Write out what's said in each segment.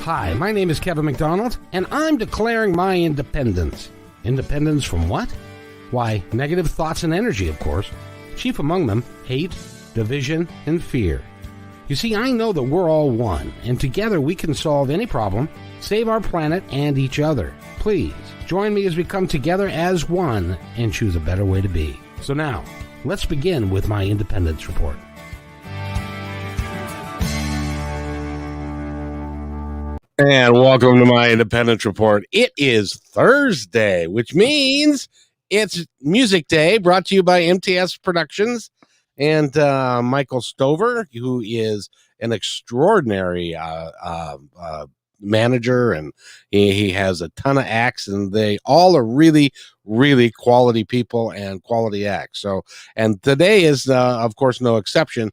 Hi, my name is Kevin McDonald, and I'm declaring my independence. Independence from what? Why, negative thoughts and energy, of course. Chief among them, hate, division, and fear. You see, I know that we're all one, and together we can solve any problem, save our planet and each other. Please, join me as we come together as one and choose a better way to be. So now, let's begin with my independence report. And welcome to my Independence Report. It is Thursday, which means it's Music Day, brought to you by MTS Productions and Michael Stover, who is an extraordinary manager, and he has a ton of acts, and they all are really, really quality people and quality acts. So, and today is, of course, no exception.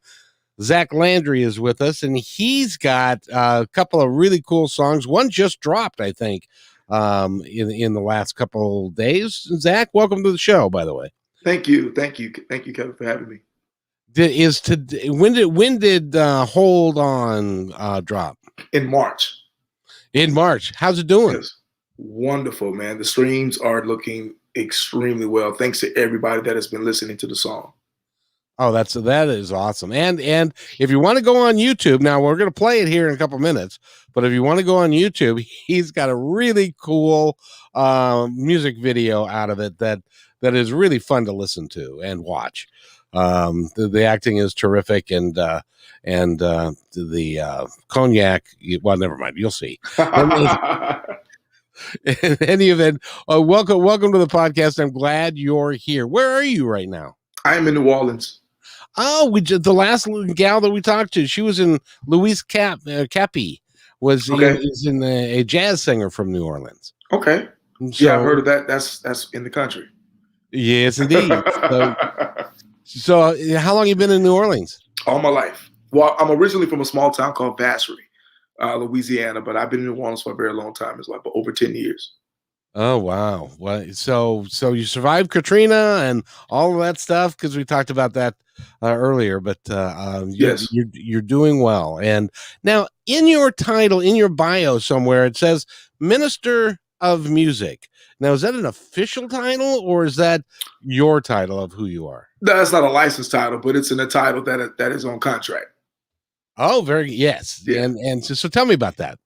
Zach Landry is with us, and he's got a couple of really cool songs. One just dropped, I think, in the last couple days. Zach, welcome to the show, by the way. Thank you, Kevin, for having me. When did Hold On drop? In March. In March. How's it doing? Yes. Wonderful, man. The streams are looking extremely well. Thanks to everybody that has been listening to the song. Oh, that is awesome. And if you want to go on YouTube, now we're going to play it here in a couple minutes, but if you want to go on YouTube, he's got a really cool music video out of it that is really fun to listen to and watch. The acting is terrific, and the cognac, well, never mind, you'll see. In any event, welcome to the podcast. I'm glad you're here. Where are you right now? I am in New Orleans. Oh, the last gal that we talked to, she was in Louise Cappy, is in a jazz singer from New Orleans. Okay. So, yeah, I've heard of that. That's in the country. Yes, indeed. So how long have you been in New Orleans? All my life. Well, I'm originally from a small town called Vacherie, Louisiana, but I've been in New Orleans for a very long time. It's like over 10 years. Oh, wow. Well, so you survived Katrina and all of that stuff, because we talked about that earlier, but yes, you're doing well. And now in your title, in your bio somewhere, it says Minister of Music. Now, is that an official title, or is that your title of who you are? That's not a licensed title, but it's in a title that is on contract. Oh, yes. Yeah. And so tell me about that.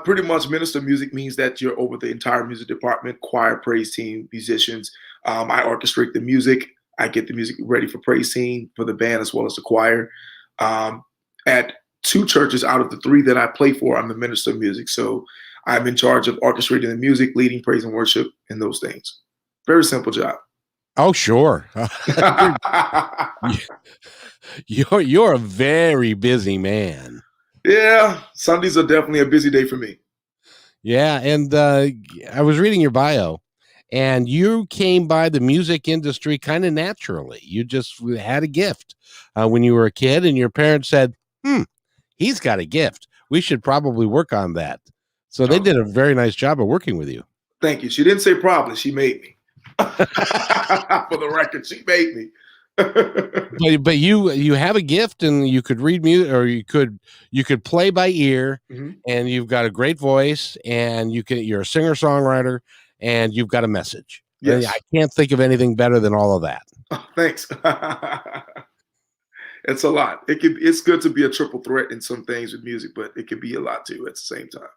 Pretty much Minister of Music means that you're over the entire music department, choir, praise team, musicians. I orchestrate the music. I get the music ready for praise team, for the band, as well as the choir. At 2 churches out of the 3 that I play for, I'm the Minister of Music. So I'm in charge of orchestrating the music, leading praise and worship, and those things. Very simple job. Oh, sure. You're a very busy man. Yeah, Sundays are definitely a busy day for me. Yeah, and I was reading your bio, and you came by the music industry kind of naturally. You just had a gift when you were a kid, and your parents said, he's got a gift. We should probably work on that. So they did a very nice job of working with you. Thank you. She didn't say probably. She made me. For the record, she made me. but you have a gift, and you could read music, or you could play by ear, and you've got a great voice, and you're a singer-songwriter, and you've got a message. Yes. I can't think of anything better than all of that. Oh, thanks. It's a lot. It's good to be a triple threat in some things with music, but it can be a lot too at the same time.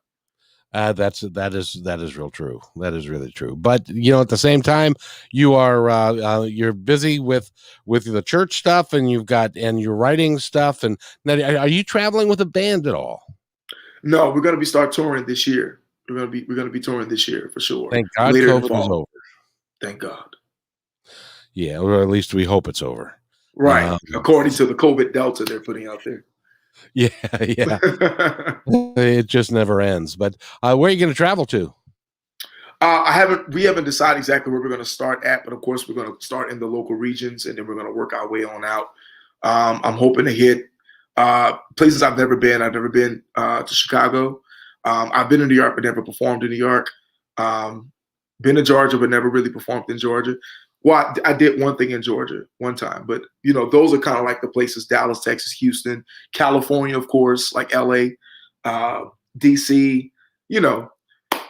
That is real true. That is really true. But at the same time, you are you're busy with the church stuff, and you're writing stuff. And now, are you traveling with a band at all? No, we're going to start touring this year. We're going to be touring this year for sure. Thank God COVID is over. Thank God. Yeah, or at least we hope it's over. Right, according to the COVID Delta they're putting out there. Yeah. It just never ends. But where are you going to travel to? We haven't decided exactly where we're going to start at, but of course we're going to start in the local regions, and then we're going to work our way on out. I'm hoping to hit places I've never been. I've never been to Chicago. I've been in New York, but never performed in New York. Been to Georgia, but never really performed in Georgia. Well, I did one thing in Georgia one time, but those are kind of like the places: Dallas, Texas, Houston, California, of course, like LA. DC,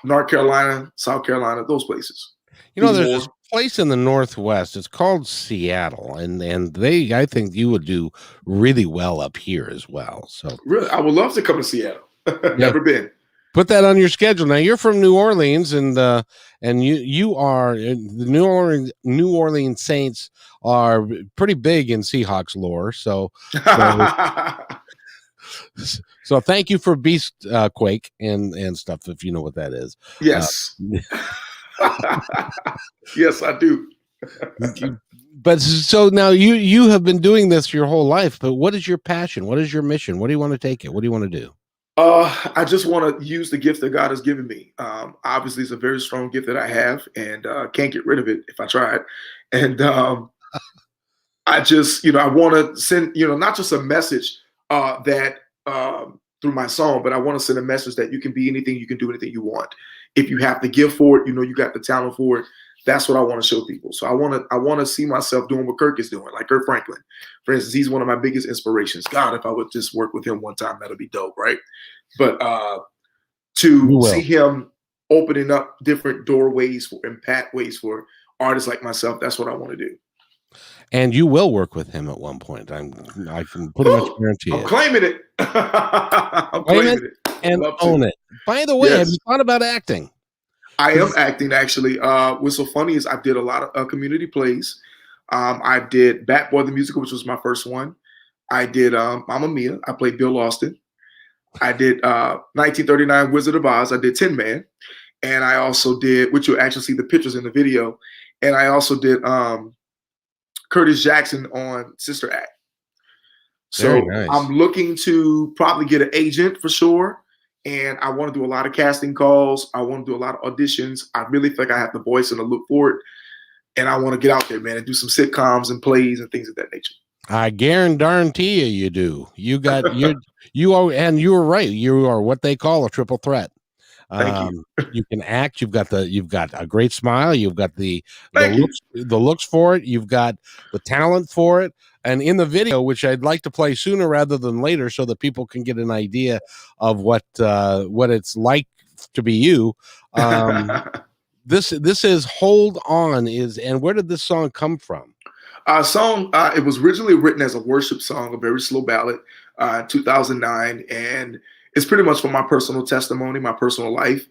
North Carolina, South Carolina, those places. There's this place in the Northwest. It's called Seattle, and I think you would do really well up here as well. So really, I would love to come to Seattle. Never been. Put that on your schedule. Now you're from New Orleans, and you are the New Orleans Saints are pretty big in Seahawks lore. So thank you for Beast Quake and stuff, if you know what that is. Yes. Yes, I do. But so now you have been doing this your whole life, but what is your passion? What is your mission? What do you want to take it? What do you want to do? I just want to use the gift that God has given me. Obviously, it's a very strong gift that I have, and can't get rid of it if I tried. And I just, I want to send, not just a message that through my song, but I want to send a message that you can be anything, you can do anything you want. If you have the gift for it, you got the talent for it. That's what I want to show people. So I want to see myself doing what Kirk is doing, like Kirk Franklin. For instance, he's one of my biggest inspirations. God, if I would just work with him one time, that'd be dope, right? But to see him opening up different doorways and pathways for artists like myself, that's what I want to do. And you will work with him at one point. I can pretty much guarantee it. I'm claiming it. I'm claiming it. And own it. By the way, have you thought about acting? I am acting, actually. What's so funny is I did a lot of community plays. I did Bat Boy the Musical, which was my first one. I did Mamma Mia. I played Bill Austin. I did 1939 Wizard of Oz. I did Tin Man. And I also did, which you'll actually see the pictures in the video. And I also did Curtis Jackson on Sister Act. So nice. I'm looking to probably get an agent for sure. And I want to do a lot of casting calls. I want to do a lot of auditions. I really think I have the voice and the look for it. And I want to get out there, man, and do some sitcoms and plays and things of that nature. I guarantee you do. You got you are, and you were right. You are what they call a triple threat. Thank you. You can act. You've got a great smile. You've got the looks for it. You've got the talent for it. And in the video, which I'd like to play sooner rather than later, so that people can get an idea of what it's like to be you. This is "Hold On" and where did this song come from? It was originally written as a worship song, a very slow ballad, 2009, and it's pretty much from my personal testimony, my personal life,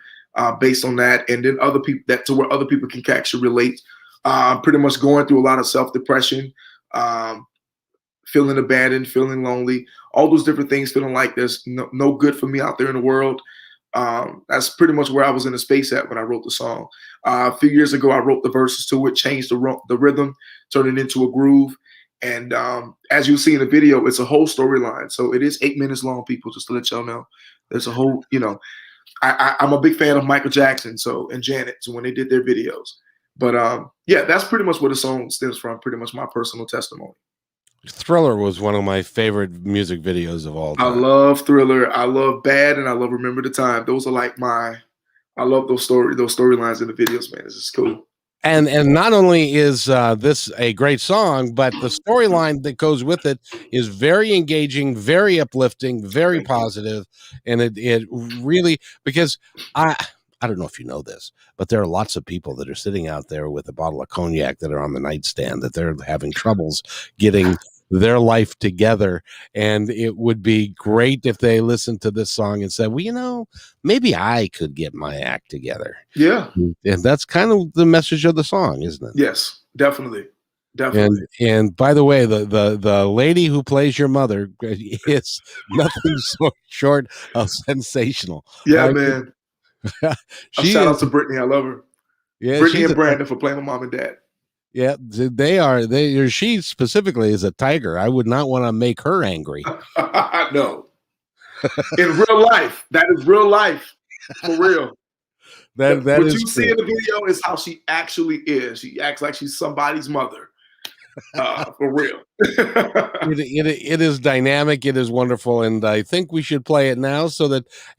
based on that, and then other people to where other people can actually relate. Pretty much going through a lot of self-depression, feeling abandoned, feeling lonely, all those different things, feeling like there's no good for me out there in the world. That's pretty much where I was in the space at when I wrote the song. A few years ago, I wrote the verses to it, changed the rhythm, turned it into a groove. And as you see in the video, it's a whole storyline. So it is 8 minutes long, people, just to let y'all know. There's a whole, I'm a big fan of Michael Jackson and Janet, so when they did their videos. But that's pretty much where the song stems from, pretty much my personal testimony. Thriller was one of my favorite music videos of all time. I love Thriller. I love Bad, and I love Remember the Time. Those are like I love those storylines in the videos, man. It's just cool. And not only is this a great song, but the storyline that goes with it is very engaging, very uplifting, very positive, and it really, because I don't know if you know this, but there are lots of people that are sitting out there with a bottle of cognac that are on the nightstand, that they're having troubles getting their life together. And it would be great if they listened to this song and said, well, maybe I could get my act together. Yeah. And that's kind of the message of the song, isn't it? Yes, definitely. And by the way, the lady who plays your mother is nothing short of sensational. Yeah, man. Shout out to Brittany. I love her. Yeah, Brittany and Brandon for playing my mom and dad. Yeah, she specifically is a tiger. I would not want to make her angry. No. In real life. That is real life. For real. What you see in the video is how she actually is. She acts like she's somebody's mother. For real. It is dynamic. It is wonderful. And I think we should play it now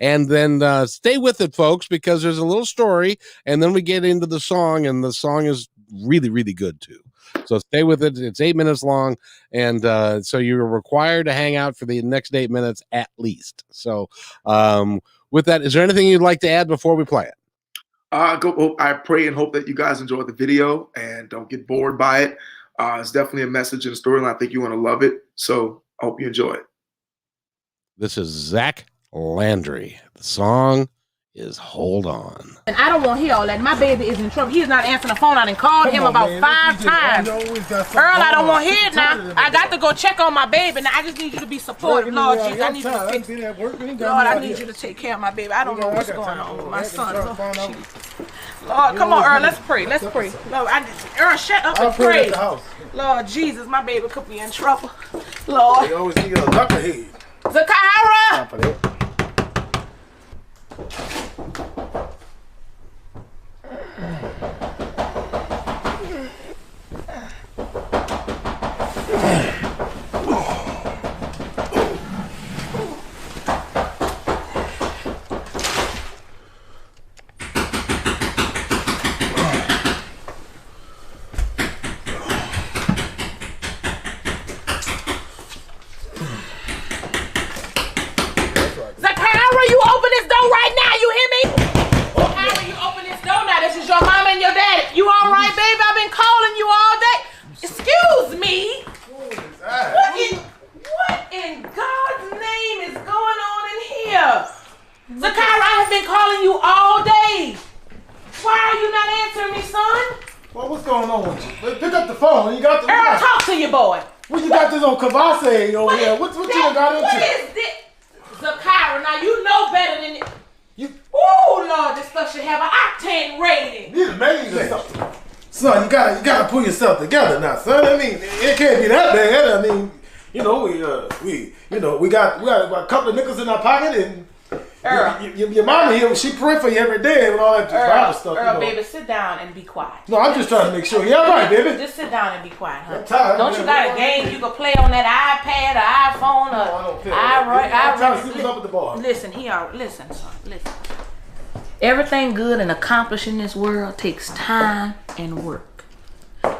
and then stay with it, folks, because there's a little story and then we get into the song, and the song is really, really good too. So stay with it. It's 8 minutes long, and so you're required to hang out for the next 8 minutes at least. So with that, is there anything you'd like to add before we play it? I pray and hope that you guys enjoy the video and don't get bored by it. It's definitely a message and a storyline. I think you're going to love it. So I hope you enjoy it. This is Zack Landry. The song is Hold On. And I don't want to hear all that. My baby is in trouble. He's not answering the phone. I done called him about 5 times. Earl, I don't want to hear it now. I got to go check on my baby. Now I just need you to be supportive. Lord Jesus, I need you to fix it. Lord, I need you to take care of my baby. I don't know what's going on with my son. Lord, come on, Earl, let's pray. Let's pray. Lord, Earl, shut up and pray. Lord Jesus, my baby could be in trouble. Lord. They always need a knucklehead. Zakira! Kavase over here. What you got into? What is this? Zakira, now you know better than it. Oh Lord, this stuff should have an octane rating. Need a main or something. Son, you gotta pull yourself together now, son. I mean, it can't be that bad. I mean, we got a couple of nickels in our pocket, and your mama here, she pray for you every day with all that Bible stuff. Earl, baby, sit down and be quiet. No, I'm just trying to make sure. Yeah, right, baby. Just sit down and be quiet, huh? Don't you got a game you can play on that iPad or iPhone or no, I don't care. I up at the bar. Listen, listen, son, listen. Everything good and accomplished in this world takes time and work.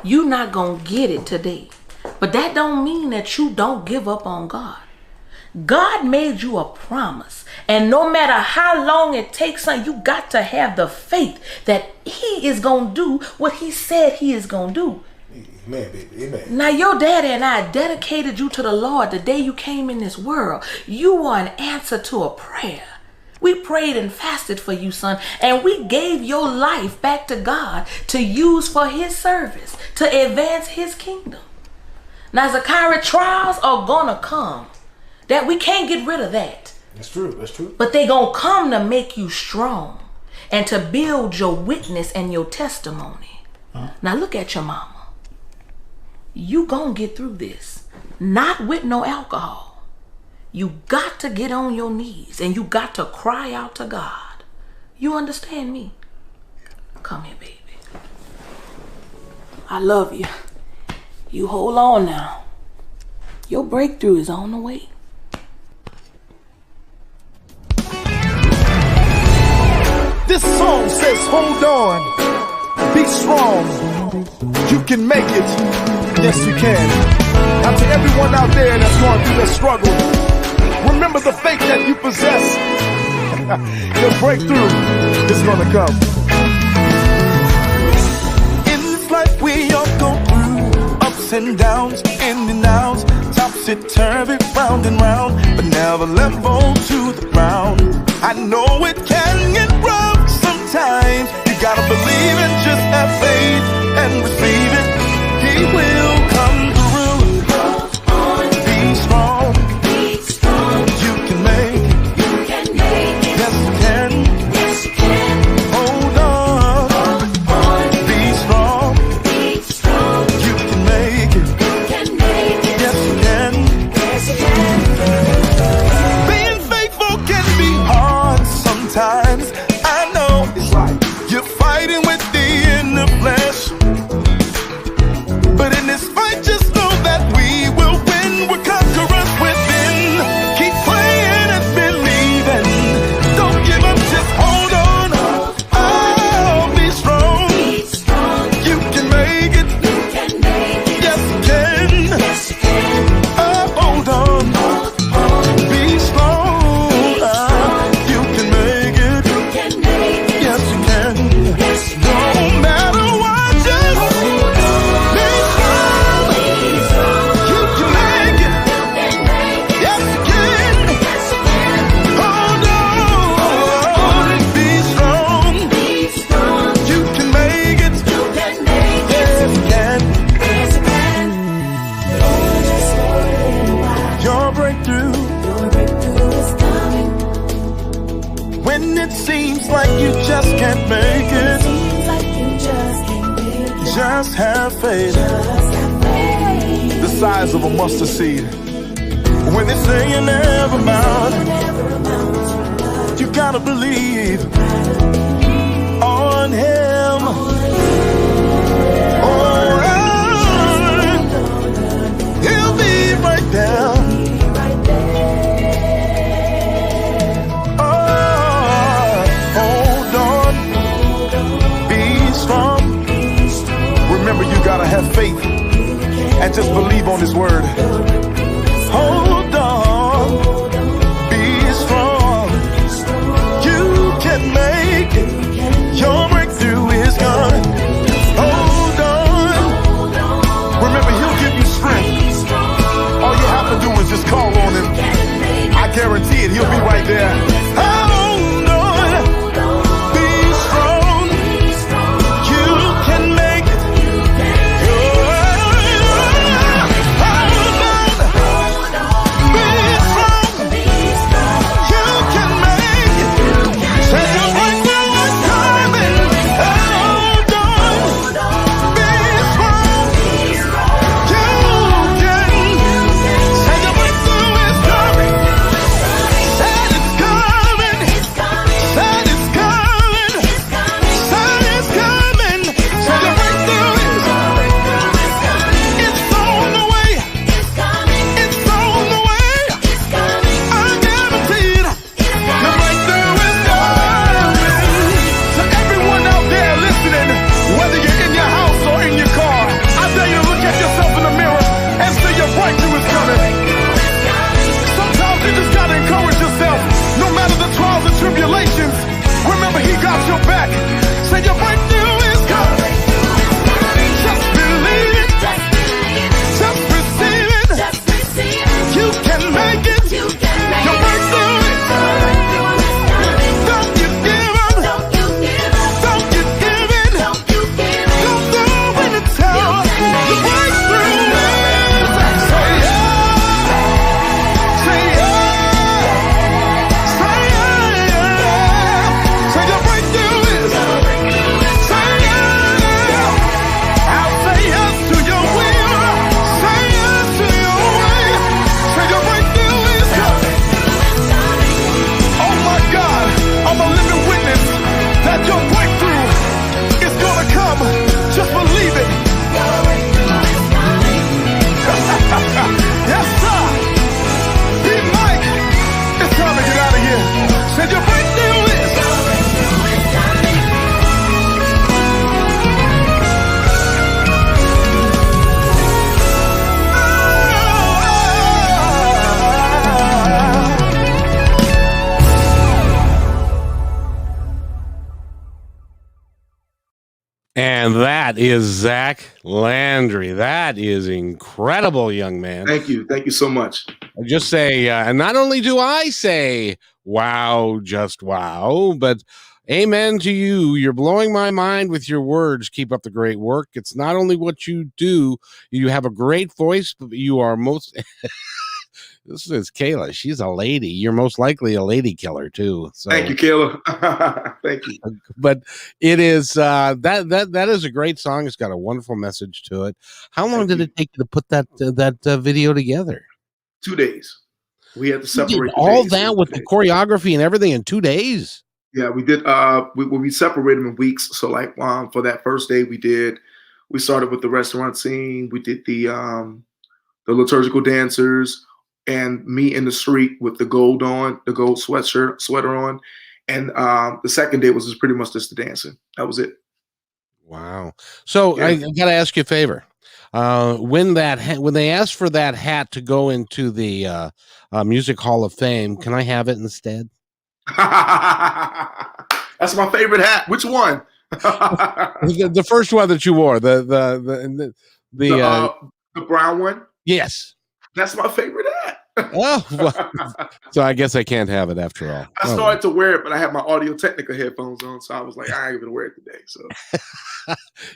You not gonna get it today, but that don't mean that you don't give up on God. God made you a promise, and no matter how long it takes, son, you got to have the faith that he is going to do what he said he is going to do. Amen, baby. Amen. Now, your daddy and I dedicated you to the Lord the day you came in this world. You were an answer to a prayer. We prayed and fasted for you, son, and we gave your life back to God to use for his service, to advance his kingdom. Now, Zakira, trials are going to come. That we can't get rid of that. That's true. That's true. But they gonna come to make you strong and to build your witness and your testimony. Now look at your mama. You gonna get through this. Not with no alcohol. You got to get on your knees and you got to cry out to God. You understand me? Come here, baby. I love you. You hold on now. Your breakthrough is on the way. This song says, hold on, be strong, you can make it, yes you can. Now to everyone out there that's going through the struggle, remember the faith that you possess. Your breakthrough is gonna come. In this life we all go through ups and downs, in and outs, topsy-turvy, round and round, but never level to the ground. I know it can get rough sometimes. You gotta believe and just have faith and receive it. He will come through. Hold on. Be strong. Be strong. You can make it. You can make it. Yes, you can. Yes, you can. Hold on. Hold on. Be strong. Be strong. You can make it. You can make it. Yes, you can. Yes, you can. Being faithful can be hard sometimes. I know it's right. You're fighting with the inner flesh, but in this fight When it seems like you just can't make it, just have faith. The size of a mustard seed. When they say you never amount, you gotta believe on Him. Oh, He'll be right there. Remember, you gotta have faith and just believe on His word. Hold on, be strong. You can make it. Your breakthrough is gone. Hold on. Remember, He'll give you strength. All you have to do is just call on Him. I guarantee it, He'll be right there. Hold on, be strong. You can make it. Tribulations, remember He got your back. Say your breakthrough is coming. Just believe it. Just receive it. You can make it. Your breakthrough is coming. Don't you give up. Don't you give in. Don't throw in the towel. Your breakthrough is. Say yeah. Say yeah. Your breakthrough is gonna come. Just believe it. Yes, sir. Big Mike, it's time to get out of here. Said your breakthrough is. And that is Zack Landry. That is incredible, young man. Thank you. Thank you so much. I just say, and not only do I say, wow, just wow, but amen to you. You're blowing my mind with your words. Keep up the great work. It's not only what you do, you have a great voice, but you are most... This is Kayla. She's a lady. You're most likely a lady killer too. So. Thank you, Kayla. Thank you. But it is that is a great song. It's got a wonderful message to it. How long did it take you to put that video together? 2 days. We had to separate all that with the choreography and everything in 2 days. Yeah, we did. We separated them in weeks. So like for that first day, we started with the restaurant scene. We did the liturgical dancers. And me in the street with the gold sweater on. And the second day was just pretty much just the dancing. That was it. Wow. So yeah. I got to ask you a favor. When they asked for that hat to go into the Music Hall of Fame, can I have it instead? That's my favorite hat. Which one? the first one that you wore, the brown one. Yes. That's my favorite hat. Oh, well, so I guess I can't have it after all. I started to wear it, but I had my Audio Technica headphones on, so I was like, I ain't gonna wear it today. So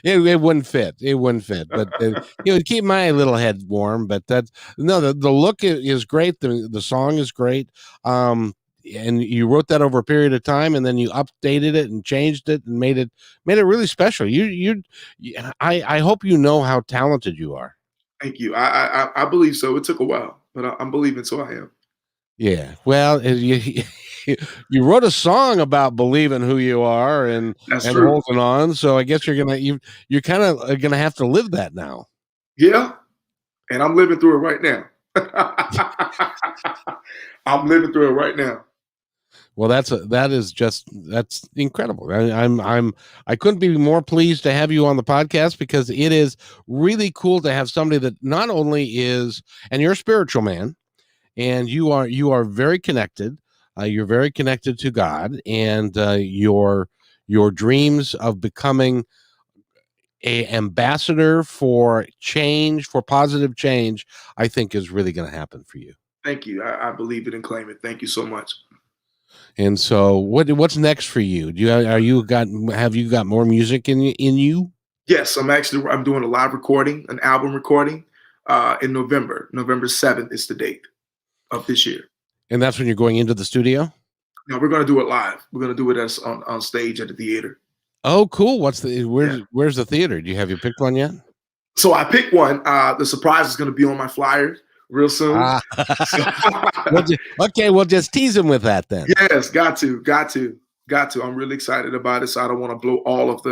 it wouldn't fit. It wouldn't fit, but it would keep my little head warm. But that's no, the look is great. The song is great. And you wrote that over a period of time, and then you updated it and changed it and made it really special. I hope you know how talented you are. Thank you. I believe so. It took a while, but I'm believing, so I am. Yeah. Well, you wrote a song about believing who you are and holding on. So I guess you're kind of gonna have to live that now. Yeah, and I'm living through it right now. I'm living through it right now. Well, that's incredible. I couldn't be more pleased to have you on the podcast, because it is really cool to have somebody that not only is, and you're a spiritual man, and you are very connected. You're very connected to God, and your dreams of becoming a ambassador for change, for positive change, I think is really going to happen for you. Thank you. I believe it and claim it. Thank you so much. And so, what's next for you? Have you got more music in you? Yes, I'm doing a live recording, an album recording, in November. November 7th is the date of this year. And that's when you're going into the studio? No, we're going to do it live. We're going to do it on stage at the theater. Oh, cool! Where's the theater? Do you picked one yet? So I picked one. The surprise is going to be on my flyer real soon. We'll just tease him with that then. Yes, got to. I'm really excited about it, so I don't want to blow all of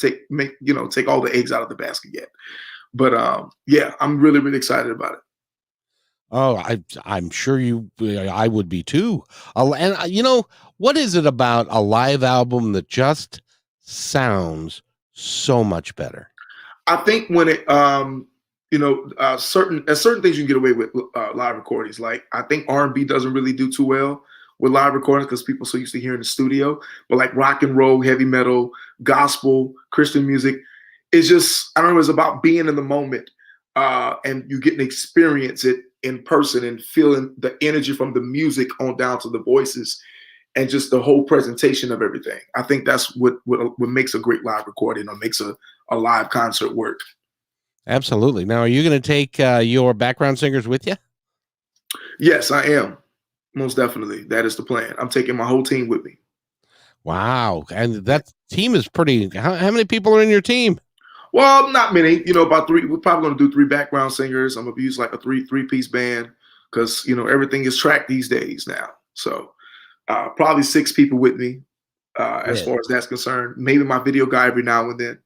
take all the eggs out of the basket yet. But yeah, I'm really, really excited about it. Oh, I'm sure I would be too. And what is it about a live album that just sounds so much better? I think when it certain things you can get away with live recordings. Like, I think R&B doesn't really do too well with live recordings because people are so used to hearing the studio. But like rock and roll, heavy metal, gospel, Christian music, it's just, I don't know, it's about being in the moment, and you get to experience it in person and feeling the energy from the music on down to the voices and just the whole presentation of everything. I think that's what makes a great live recording or makes a live concert work. Absolutely. Now, are you going to take your background singers with you? Yes, I am. Most definitely. That is the plan. I'm taking my whole team with me. Wow. And that team is pretty, how many people are in your team? Well, not many, about 3. We're probably going to do 3 background singers. I'm going to use like a three-piece band because, everything is tracked these days now. So probably 6 people with me as far as that's concerned. Maybe my video guy every now and then.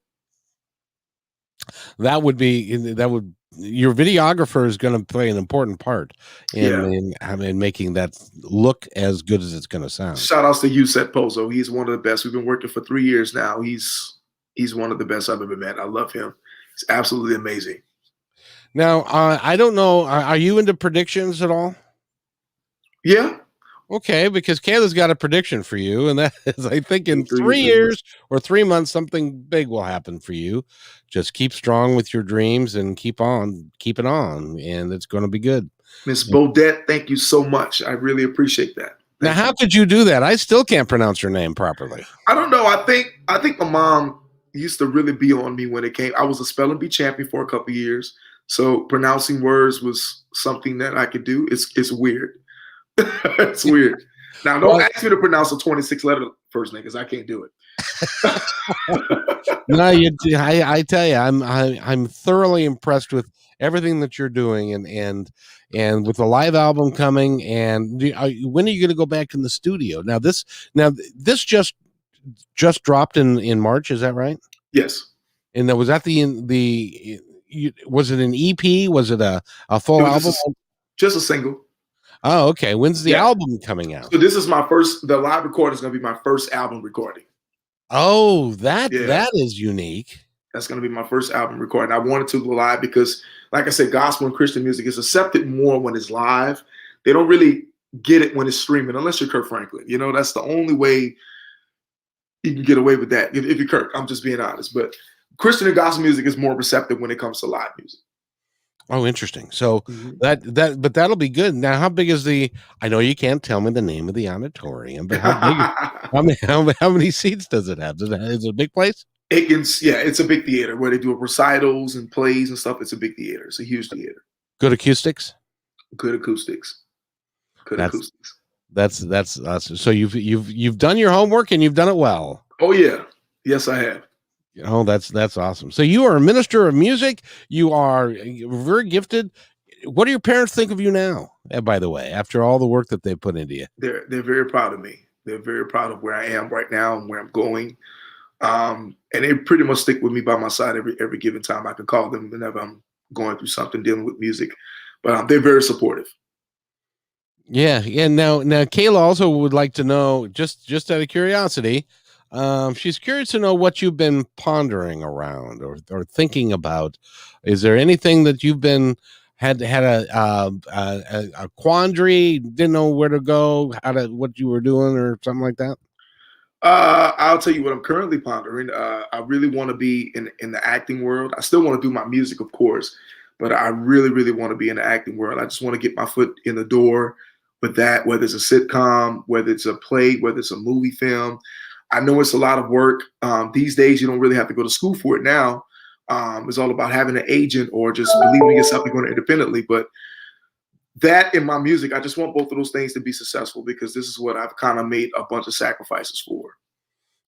Your videographer is going to play an important part in making that look as good as it's going to sound. Shout outs to Yusef Pozo. He's one of the best. We've been working for 3 years now. He's one of the best I've ever met. I love him. He's absolutely amazing. Now, I don't know. Are you into predictions at all? Yeah. Okay, because Kayla's got a prediction for you, and that is, I think, in 3 years or 3 months, something big will happen for you. Just keep strong with your dreams and keep it on, and it's going to be good. Miss Bodette, thank you so much. I really appreciate that. Now, how could you do that? I still can't pronounce your name properly. I don't know. I think my mom used to really be on me when it came. I was a spelling bee champion for a couple of years, so pronouncing words was something that I could do. It's weird. It's weird. Now, don't ask me to pronounce a 26-letter first name because I can't do it. No, I tell you, I'm thoroughly impressed with everything that you're doing, and with the live album coming. And when are you going to go back in the studio? Now this just dropped in March. Is that right? Yes. And was that was it an EP? Was it a full album? Just a single. Oh, okay. When's the album coming out? So this is the live recording is going to be my first album recording. Oh, that is unique. That's going to be my first album recording. I wanted to go live because, like I said, gospel and Christian music is accepted more when it's live. They don't really get it when it's streaming, unless you're Kirk Franklin. That's the only way you can get away with that. If you're Kirk, I'm just being honest. But Christian and gospel music is more receptive when it comes to live music. Oh, interesting. So but that'll be good. Now, how big is I know you can't tell me the name of the auditorium, but how big? How many seats does it have? Is it a big place? It's a big theater where they do recitals and plays and stuff. It's a big theater. It's a huge theater. Good acoustics. Good acoustics. Good acoustics. That's awesome. So you've done your homework and you've done it well. Oh yeah, yes I have. Oh, that's awesome. So you are a minister of music. You are very gifted. What do your parents think of you now? By the way, after all the work that they put into you, they're very proud of me. They're very proud of where I am right now and where I'm going. And they pretty much stick with me by my side every given time. I can call them whenever I'm going through something dealing with music. But they're very supportive. Yeah. Now Kayla also would like to know, just out of curiosity, she's curious to know what you've been pondering around or thinking about. Is there anything that you've been had a quandary, didn't know where to go, what you were doing, or something like that? I'll tell you what I'm currently pondering. I really want to be in the acting world. I still want to do my music, of course, but I really, really want to be in the acting world. I just want to get my foot in the door with that, whether it's a sitcom, whether it's a play, whether it's a movie film. I know it's a lot of work. These days, you don't really have to go to school for it now. It's all about having an agent or just believing in yourself and going independently. But that in my music, I just want both of those things to be successful because this is what I've kind of made a bunch of sacrifices for.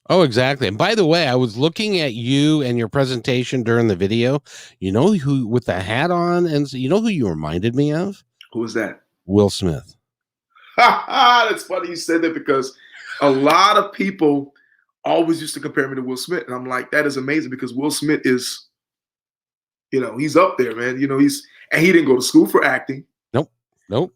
Oh, exactly. And by the way, I was looking at you and your presentation during the video. You know who with the hat on, and you know who you reminded me of? Who was that? Will Smith. That's funny you said that because a lot of people always used to compare me to Will Smith. And I'm like, that is amazing because Will Smith is, he's up there, man. And he didn't go to school for acting. Nope.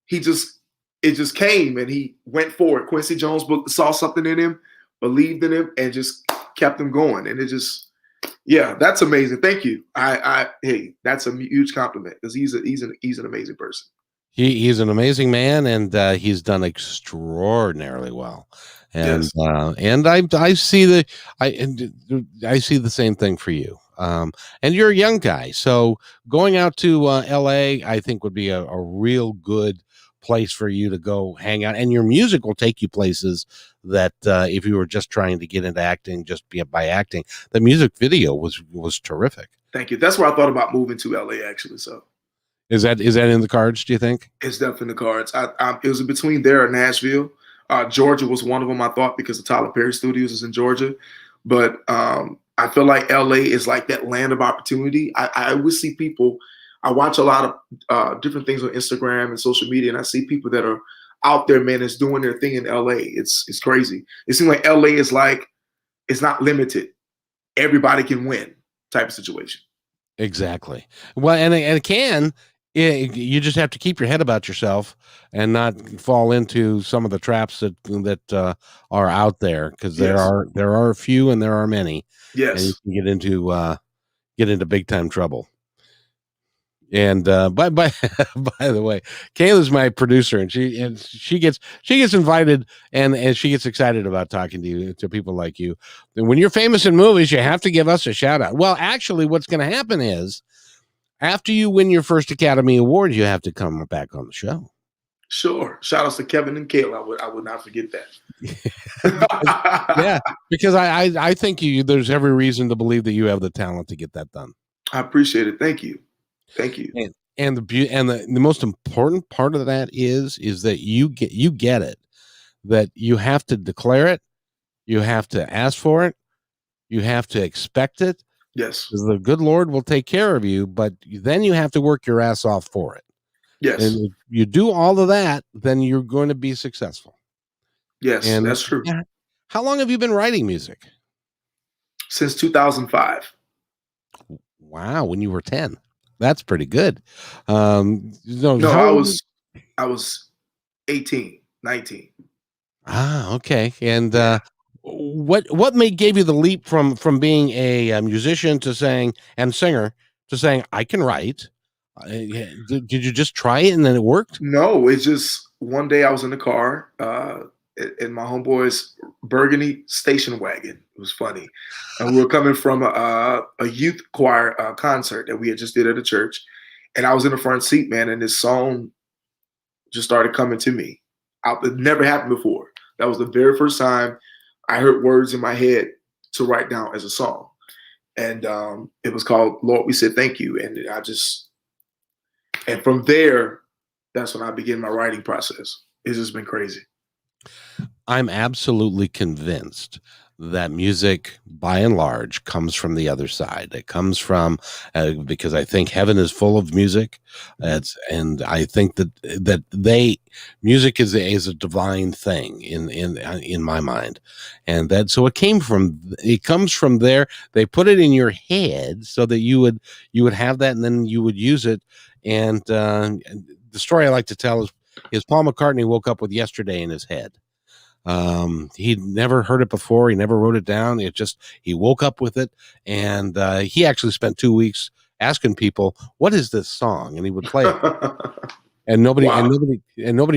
It just came and he went for it. Quincy Jones saw something in him, believed in him, and just kept him going. And that's amazing. Thank you. Hey, that's a huge compliment because he's an amazing person. He's an amazing man, and he's done extraordinarily well. And yes. And I see the same thing for you. And you're a young guy, so going out to LA, I think would be a real good place for you to go hang out. And your music will take you places that if you were just trying to get into acting, just by acting, the music video was terrific. Thank you. That's where I thought about moving to LA actually. So. Is that in the cards, do you think? It's definitely in the cards. It was between there and Nashville. Georgia was one of them, I thought, because the Tyler Perry Studios is in Georgia. But I feel like LA is like that land of opportunity. I always see people. I watch a lot of different things on Instagram and social media, and I see people that are out there, man, that's doing their thing in LA. It's crazy. It seems like LA is like, it's not limited. Everybody can win type of situation. Exactly. Well, and it can. You just have to keep your head about yourself and not fall into some of the traps that are out there, because there are a few and there are many. Yes, and you can get into big time trouble. And by the way, Kayla's my producer, and she gets invited and she gets excited about talking to people like you. And when you're famous in movies, you have to give us a shout out. Well, actually, what's going to happen is, after you win your first Academy Award, you have to come back on the show. Sure. Shout outs to Kevin and Kayla. I would not forget that. Yeah, because I think there's every reason to believe that you have the talent to get that done. I appreciate it. Thank you. And the most important part of that is that you get it, that you have to declare it, you have to ask for it, you have to expect it. Yes. The good Lord will take care of you, but then you have to work your ass off for it. Yes. And if you do all of that, then you're going to be successful. Yes, and that's true. How long have you been writing music? Since 2005. Wow, when you were 10. That's pretty good. I was 18, 19. Ah, okay. And what gave you the leap from being a musician to saying, and singer, to saying I can write? Did you just try it and then it worked? No, it's just one day I was in the car in my homeboy's burgundy station wagon. It was funny, and we were coming from a youth choir concert that we had just did at a church, And I was in the front seat, man, and this song just started coming to me. It never happened before. That was the very first time I heard words in my head to write down as a song. And it was called Lord, We Said Thank You. And and from there, that's when I began my writing process. It's just been crazy. I'm absolutely convinced that music, by and large, comes from the other side. It comes from because I think heaven is full of music, and I think that music is a divine thing in my mind, and that so it comes from there. They put it in your head so that you would have that, and then you would use it. And the story I like to tell is Paul McCartney woke up with Yesterday in his head. He'd never heard it before. He never wrote it down. He woke up with it, and he actually spent 2 weeks asking people, "What is this song?" And he would play it, and nobody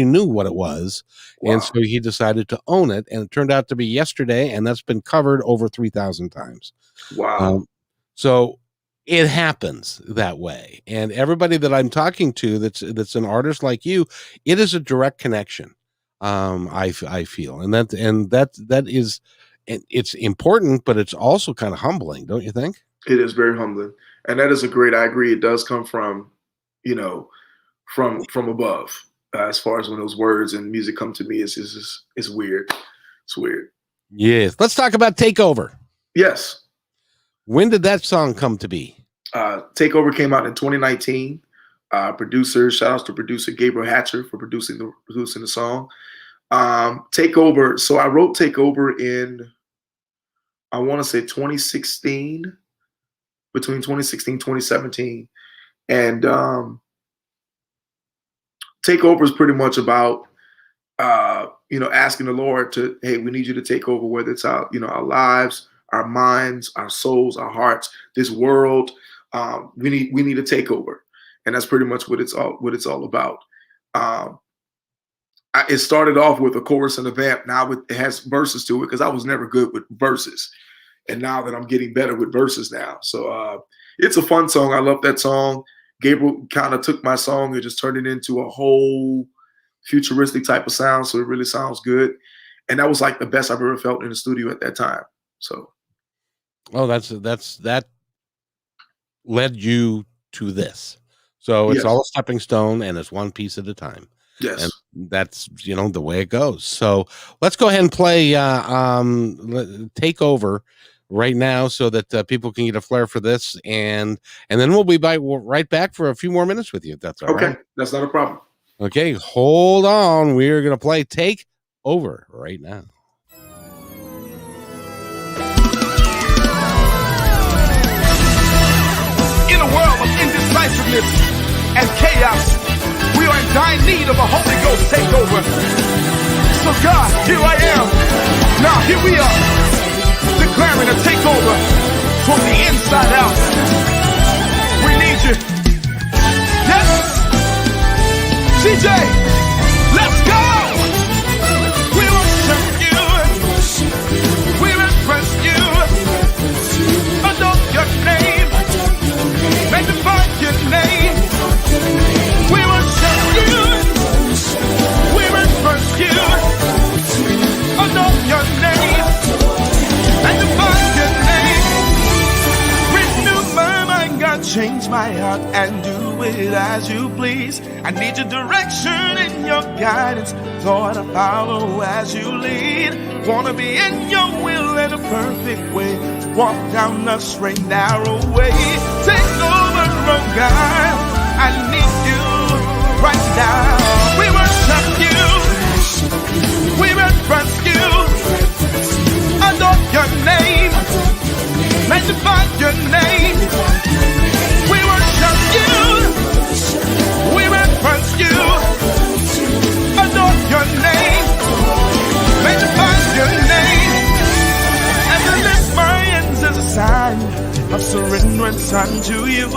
knew what it was. Wow. And so he decided to own it, and it turned out to be Yesterday, and that's been covered over 3,000 times. Wow! So it happens that way, and everybody that I'm talking to that's an artist like you, it is a direct connection. I feel, and that is, it's important, but it's also kind of humbling, don't you think? It is very humbling, and that is I agree. It does come from, from above. As far as when those words and music come to me, it's weird. It's weird. Yes. Let's talk about Takeover. Yes. When did that song come to be? Takeover came out in 2019. Shout outs to producer Gabriel Hatcher for producing the song. Takeover. So I wrote Takeover in, I want to say 2016, between 2016 and 2017. And Takeover is pretty much about, asking the Lord to, hey, we need you to take over, whether it's our lives, our minds, our souls, our hearts, this world. We need to take over. And that's pretty much what it's all about. It started off with a chorus and a vamp. Now it has verses to it because I was never good with verses. And now that I'm getting better with verses now. So it's a fun song. I love that song. Gabriel kind of took my song and just turned it into a whole futuristic type of sound. So it really sounds good. And that was like the best I've ever felt in the studio at that time. So. Oh, that led you to this. So it's all a stepping stone, and it's one piece at a time. Yes. And that's, the way it goes. So let's go ahead and play Take Over right now so that people can get a flair for this. And then we'll be right back for a few more minutes with you, if that's all right. Okay, that's not a problem. Okay, hold on. We're going to play Take Over right now. In a world of indecisiveness and chaos, we are in dire need of a Holy Ghost takeover. So God, here I am. Now here we are, declaring a takeover from the inside out. We need you. Yes. CJ, let's go. We worship you. We reverence you. Adore your name. Magnify your name. We worship you. We reverence you. Adore your name. Magnify your name. Renew my mind, God. Change my heart and do it as you please. I need your direction and your guidance. Lord, I follow as you lead. Wanna be in your will in a perfect way. Walk down the straight, narrow way. Take over, oh God. I need you right now. We worship you. We reverence you. Adore your name. Magnify your name. We worship you. We reverence you. Adore your name. Magnify your name. And I lift my hands as a sign of surrenderance unto you.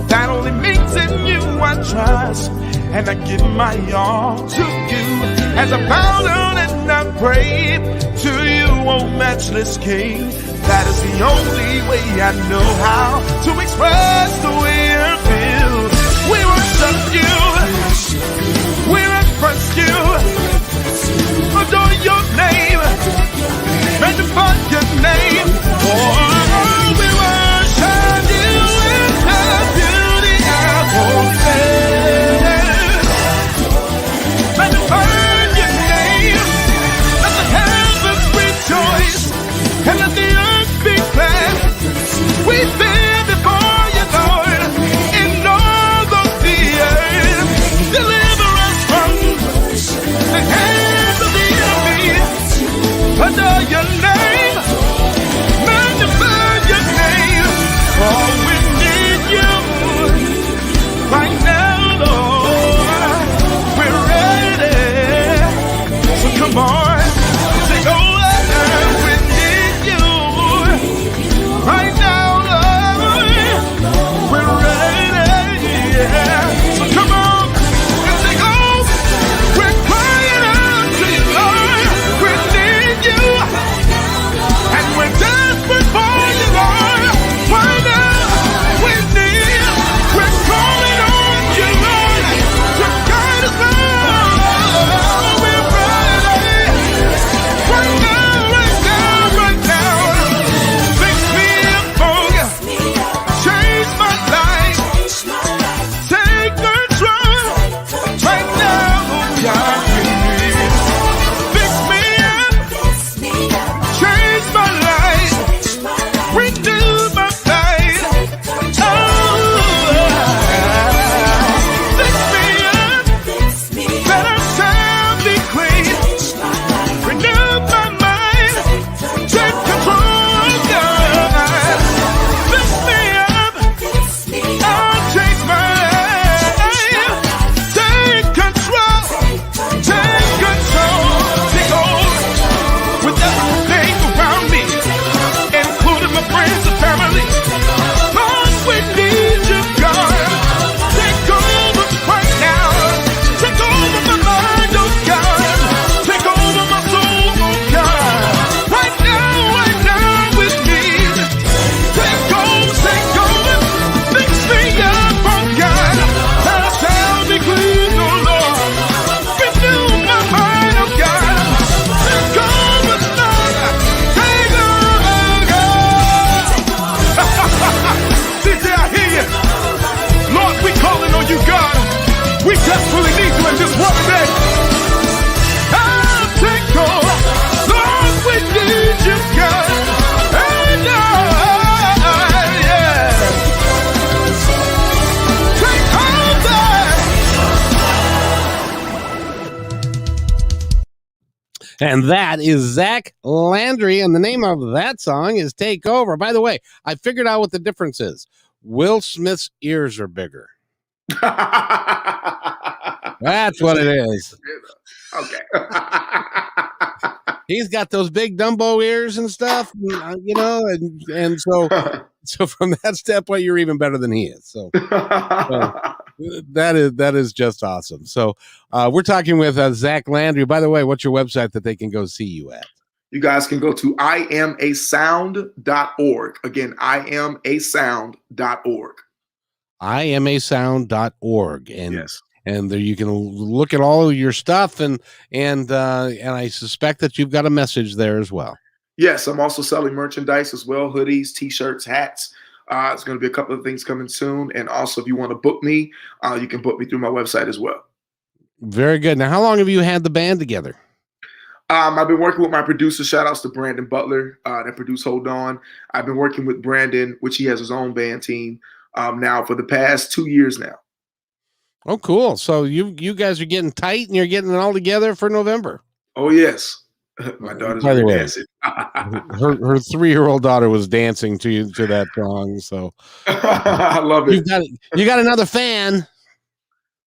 That only means in you I trust, and I give my all to you. As I bow down and I pray to you, oh matchless King. That is the only way I know how to express the way I feel. We worship you. We reference you. Adore your name. Magnify your name. Oh, we worship you in the beauty of holiness. Magnify your name. Let the heavens rejoice and let the earth be glad. We stand before you, Lord, in all of the earth. Deliver us from the hands of the enemy. Adore your name. Magnify your name. Oh, we need you right now, Lord. We're ready. So come on, take over. We need you right now, Lord. We're ready. So come on and take over. We're crying out to you, Lord. We need you. And we're desperate for you, Lord. Right now, we need you. We're calling on you, Lord, to guide us, Lord. We're ready. Right now, right now, right now. Fix me up, oh yeah. Change my life. Take control. Right now, God, we need. Fix me up. Change my life. Renew my life. Oh, fix me up. Let our sound be clean. Renew my mind. Take control, God. Fix me up. I'll change my life. Take control. Take control. Take over with everything around me, including my friends and family. Lord, we need you, God. Take over right now. Take over my mind, oh God. Take over my soul, oh God. Right now, we need. Take over, fix me up, oh God. Let us sound be clean, oh Lord. Renew my mind, oh God. Take over, Lord. Take over, God. CJ, I hear you. Lord, we calling on you, God. We desperately need you in this world today. Take over. Lord, we need you, God. And yeah. Take over. And that is Zach Landry, and the name of that song is Take Over. By the way, I figured out what the difference is. Will Smith's ears are bigger. That's what it is. Okay. He's got those big Dumbo ears and stuff, and so from that standpoint, you're even better than he is. So that is just awesome. So we're talking with Zach Landry. By the way, what's your website that they can go see you at? You guys can go to iamasound.org. Again, iamasound.org. iamasound.org. And yes. And there you can look at all of your stuff, and I suspect that you've got a message there as well. Yes, I'm also selling merchandise as well, hoodies, T-shirts, hats. It's going to be a couple of things coming soon. And also, if you want to book me, you can book me through my website as well. Very good. Now, how long have you had the band together? I've been working with my producer. Shout outs to Brandon Butler that produced Hold On. I've been working with Brandon, which he has his own band team now for the past 2 years now. Oh, cool. So you guys are getting tight and you're getting it all together for November. Oh, yes. My daughter's By the way, dancing. her 3-year-old daughter was dancing to that song. So I love it. You got another fan.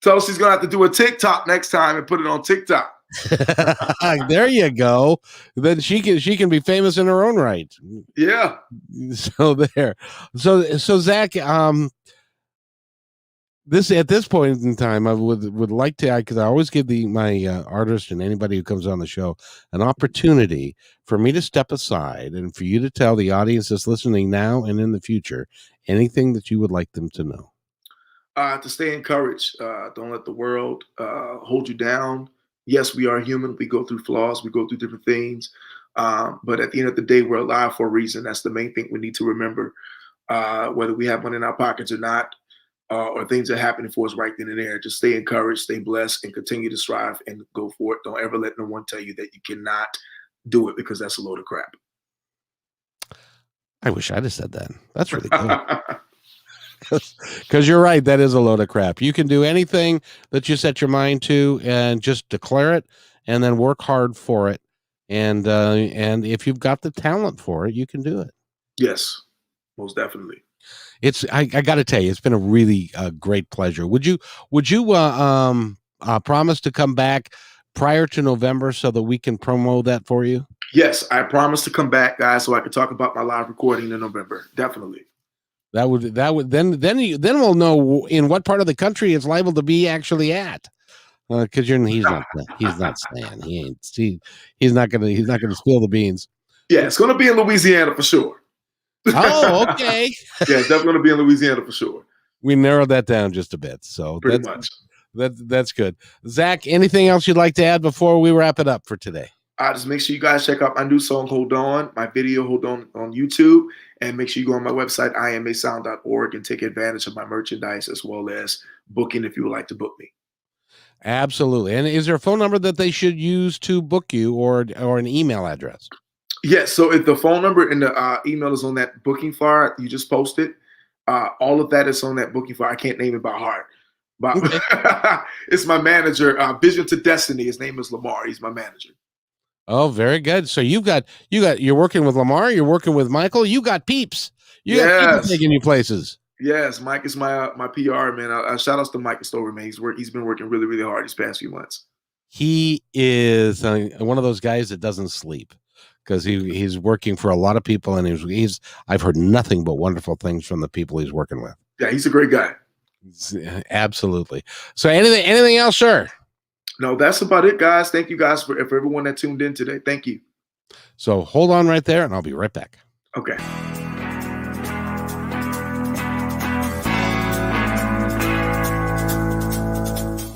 So she's gonna have to do a TikTok next time and put it on TikTok. There you go. Then she can be famous in her own right. Yeah. So there. So Zach, at this point in time, I would like to, because I always give my artist and anybody who comes on the show an opportunity for me to step aside and for you to tell the audience that's listening now and in the future anything that you would like them to know. To stay encouraged. Don't let the world hold you down. Yes, we are human. We go through flaws. We go through different things. But at the end of the day, we're alive for a reason. That's the main thing we need to remember. Whether we have money in our pockets or not, or things are happening for us right then and there. Just stay encouraged, stay blessed, and continue to strive and go for it. Don't ever let no one tell you that you cannot do it, because that's a load of crap. I wish I'd have said that. That's really cool. Because you're right. That is a load of crap. You can do anything that you set your mind to and just declare it and then work hard for it. And if you've got the talent for it, you can do it. Yes, most definitely. I got to tell you, it's been a really great pleasure. Would you promise to come back prior to November so that we can promo that for you? Yes, I promise to come back, guys, so I can talk about my live recording in November. Definitely. That would then we'll know in what part of the country it's liable to be actually at. Because he's not saying he's not gonna spill the beans. Yeah, it's gonna be in Louisiana for sure. Oh, okay. Yeah, it's definitely gonna be in Louisiana for sure. We narrowed that down just a bit, so pretty much. That's good. Zach, anything else you'd like to add before we wrap it up for today? Just make sure you guys check out my new song, Hold On, my video, Hold On YouTube, and make sure you go on my website, imasound.org, and take advantage of my merchandise as well as booking if you would like to book me. Absolutely. And is there a phone number that they should use to book you, or an email address? Yes. So if the phone number and the email is on that booking flyer you just posted, all of that is on that booking flyer. I can't name it by heart. But okay. It's my manager, Vision to Destiny. His name is Lamar. He's my manager. Oh, very good. So you're working with Lamar, you're working with Michael, you got peeps. You got people taking you places. Yes, Mike is my PR man. Shout outs to Mike Stover, man. He's been working really, really hard these past few months. He is one of those guys that doesn't sleep, because he's working for a lot of people, and I've heard nothing but wonderful things from the people he's working with. Yeah, he's a great guy. Absolutely. So anything else, sir? No, that's about it, guys. Thank you guys for everyone that tuned in today. Thank you. So hold on right there, and I'll be right back. Okay.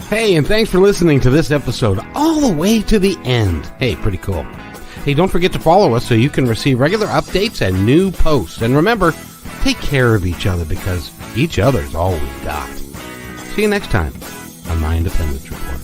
Hey, and thanks for listening to this episode all the way to the end. Hey, pretty cool. Hey, don't forget to follow us so you can receive regular updates and new posts. And remember, take care of each other, because each other's all we've got. See you next time on My Independence Report.